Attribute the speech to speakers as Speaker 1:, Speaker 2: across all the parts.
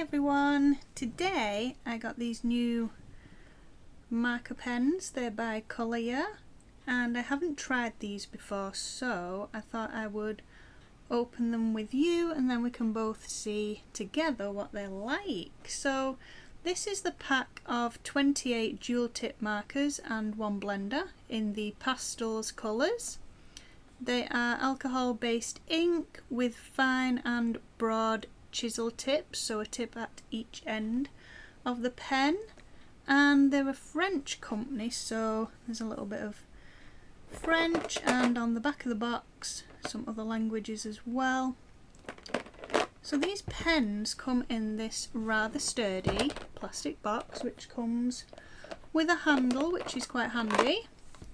Speaker 1: everyone, today I got these new marker pens. They're by COLORYA and I haven't tried these before, so I thought I would open them with you and then we can both see together what they're like. So this is the pack of 28 dual tip markers and one blender in the pastels colours. They are alcohol based ink with fine and broad chisel tips, so a tip at each end of the pen, and they're a French company, so there's a little bit of French, and on the back of the box some other languages as well. So these pens come in this rather sturdy plastic box which comes with a handle, which is quite handy,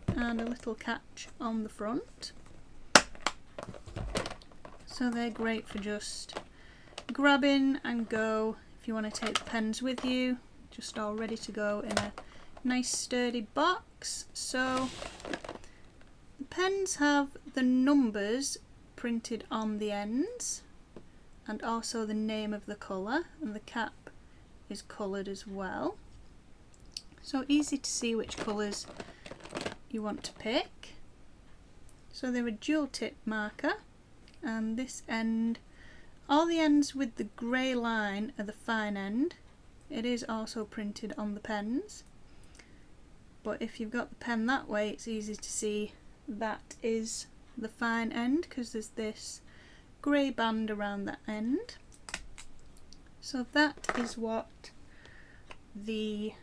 Speaker 1: and a little catch on the front. So they're great for just grabbing and go if you want to take the pens with you, just all ready to go in a nice sturdy box. So the pens have the numbers printed on the ends and also the name of the colour, and the cap is coloured as well, so easy to see which colours you want to pick. So they're a dual tip marker, and this end, all the ends with the grey line are the fine end. It is also printed on the pens, but if you've got the pen that way it's easy to see that is the fine end because there's this grey band around the end. So that is what the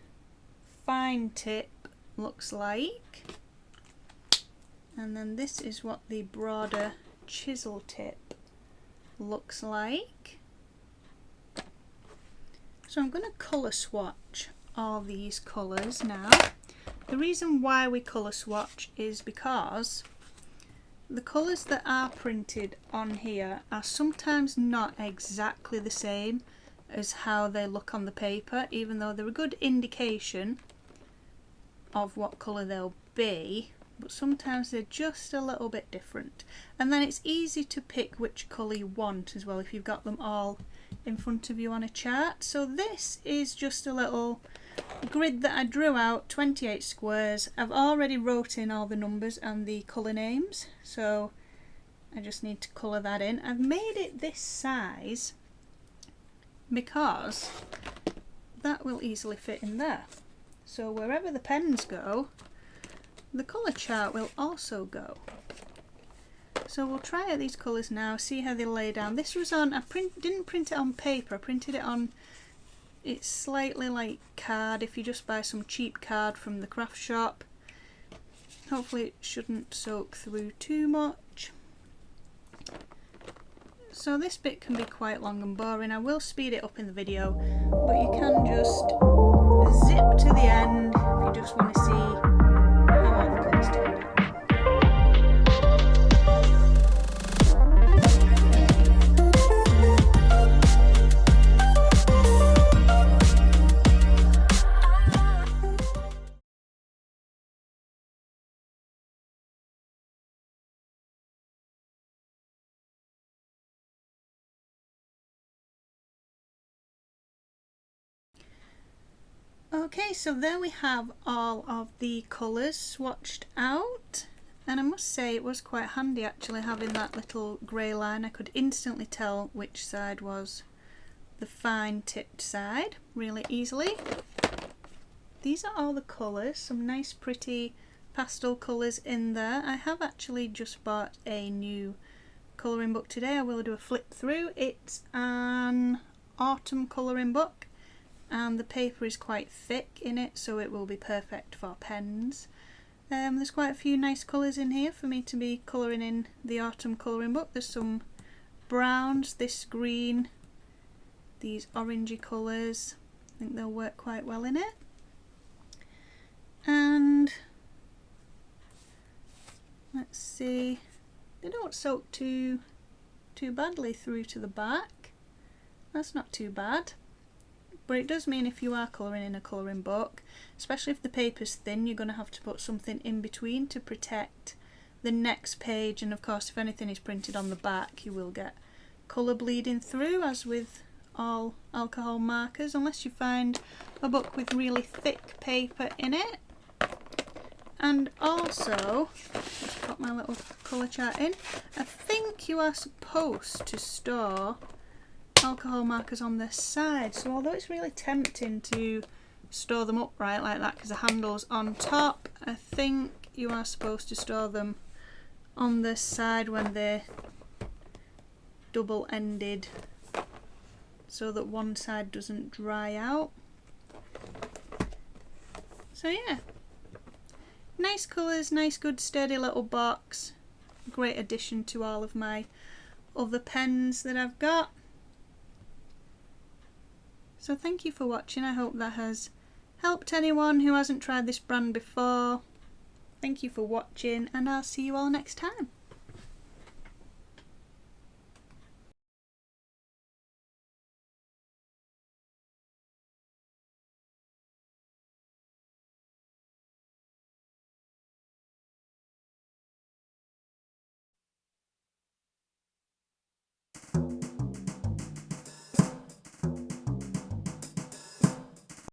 Speaker 1: fine tip looks like, and then this is what the broader chisel tip looks like. So I'm going to colour swatch all these colours now. The reason why we colour swatch is because the colours that are printed on here are sometimes not exactly the same as how they look on the paper, even though they're a good indication of what colour they'll be, but sometimes they're just a little bit different. And then it's easy to pick which colour you want as well if you've got them all in front of you on a chart. So this is just a little grid that I drew out, 28 squares. I've already wrote in all the numbers and the colour names, so I just need to colour that in. I've made it this size because that will easily fit in there. So wherever the pens go, the colour chart will also go. So we'll try out these colours now, see how they lay down. This was on, didn't print it on paper, I printed it on, it's slightly like card, if you just buy some cheap card from the craft shop. Hopefully it shouldn't soak through too much. So this bit can be quite long and boring. I will speed it up in the video, but you can just zip to the end if you just want to see how all the colours turn out. Okay, so there we have all of the colours swatched out, and I must say it was quite handy actually having that little grey line. I could instantly tell which side was the fine tipped side really easily. These are all the colours, some nice pretty pastel colours in there. I have actually just bought a new colouring book today. I will do a flip through. It's an autumn colouring book, and the paper is quite thick in it, so it will be perfect for pens. There's quite a few nice colours in here for me to be colouring in the autumn colouring book. There's some browns, this green, these orangey colours. I think they'll work quite well in it. And let's see, they don't soak too badly through to the back. That's not too bad. But it does mean if you are colouring in a colouring book, especially if the paper's thin, you're going to have to put something in between to protect the next page. And of course, if anything is printed on the back, you will get colour bleeding through, as with all alcohol markers unless you find a book with really thick paper in it. And also, let's pop my little colour chart in, I think you are supposed to store alcohol markers on this side, so although it's really tempting to store them upright like that because the handle's on top, I think you are supposed to store them on this side when they're double-ended so that one side doesn't dry out. So yeah, nice colours, nice good sturdy little box, great addition to all of my other pens that I've got. So thank you for watching. I hope that has helped anyone who hasn't tried this brand before. Thank you for watching, and I'll see you all next time.